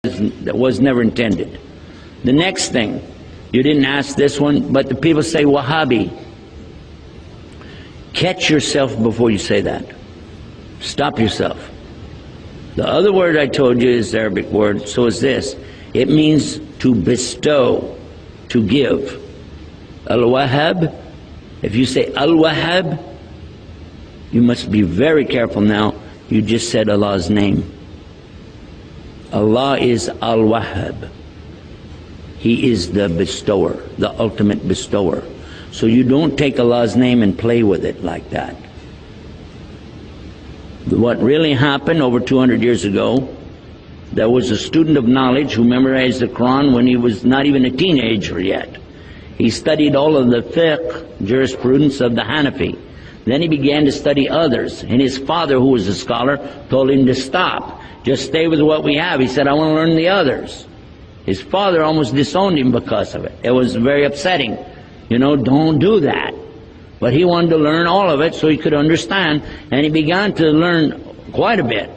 that was never intended. The next thing, you didn't ask this one, but the people say Wahabi. Catch yourself before you say that. Stop yourself. The other word I told you is the Arabic word, so is this. It means to bestow, to give. Al-Wahhab, if you say Al-Wahhab, you must be very careful now. You just said Allah's name. Allah is Al-Wahhab. He is the bestower, the ultimate bestower. So you don't take Allah's name and play with it like that. What really happened over 200 years ago, there was a student of knowledge who memorized the Quran when he was not even a teenager yet. He studied all of the fiqh, jurisprudence of the Hanafi. Then he began to study others, and his father, who was a scholar, told him to stop. Just stay with what we have. He said, I want to learn the others. His father almost disowned him because of it. It was very upsetting. You know, don't do that. But he wanted to learn all of it so he could understand, and he began to learn quite a bit.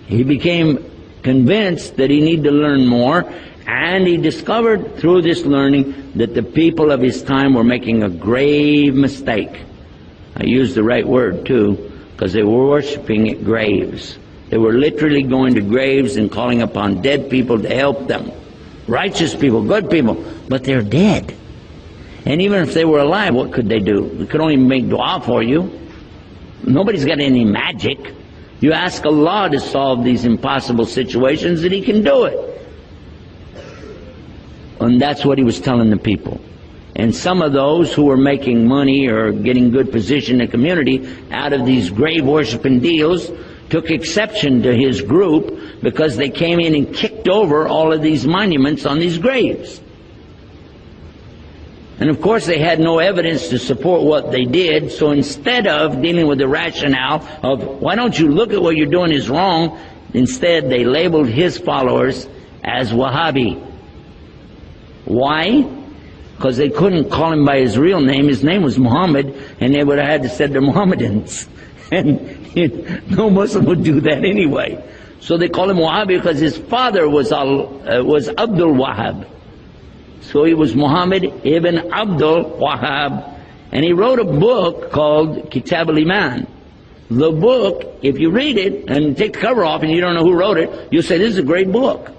He became convinced that he needed to learn more, and he discovered through this learning that the people of his time were making a grave mistake. I used the right word too, because they were worshiping at graves. They were literally going to graves and calling upon dead people to help them. Righteous people, good people, but they're dead. And even if they were alive, what could they do? They could only make dua for you. Nobody's got any magic. You ask Allah to solve these impossible situations and He can do it. And that's what He was telling the people. And some of those who were making money or getting good position in the community out of these grave worshiping deals took exception to his group because they came in and kicked over all of these monuments on these graves. And of course they had no evidence to support what they did, so instead of dealing with the rationale of why don't you look at what you're doing is wrong, instead they labeled his followers as Wahabi. Why? Because they couldn't call him by his real name. His name was Muhammad, and they would have had to say they're Mohammedans. And no Muslim would do that anyway. So they call him Wahabi because his father was Abdul Wahhab. So he was Muhammad ibn Abdul Wahhab, and he wrote a book called Kitab al-Iman. The book, if you read it and take the cover off and you don't know who wrote it, you'll say this is a great book.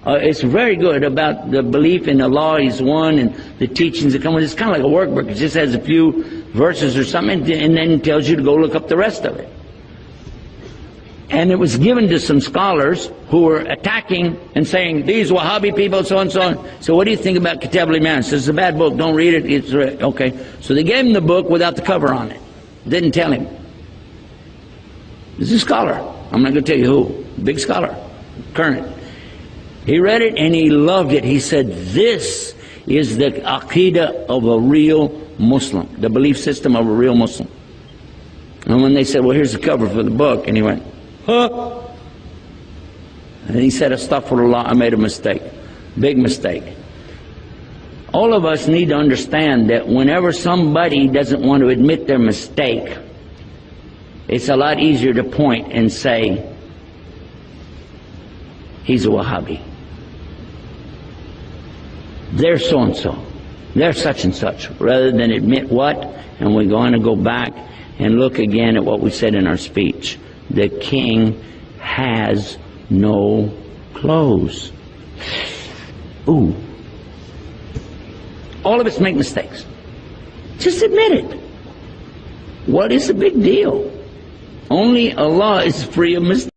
It's very good about the belief in Allah is one and the teachings that come with it. It's kind of like a workbook. It just has a few verses or something and then tells you to go look up the rest of it. And it was given to some scholars who were attacking and saying, these Wahhabi people, so and so on. So what do you think about Kitab al-Iman? Says it's a bad book, don't read it. It's okay. So they gave him the book without the cover on it. Didn't tell him. This is a scholar. I'm not going to tell you who. Big scholar. Current. He read it and he loved it. He said, this is the aqidah of a real Muslim, the belief system of a real Muslim. And when they said, well, here's the cover for the book, and he went, huh? And he said, astaghfirullah, I made a mistake. Big mistake. All of us need to understand that whenever somebody doesn't want to admit their mistake, it's a lot easier to point and say, he's a Wahhabi. They're so-and-so. They're such and such. Rather than admit what, and we're going to go back and look again at what we said in our speech. The king has no clothes. Ooh. All of us make mistakes. Just admit it. What is the big deal? Only Allah is free of mistakes.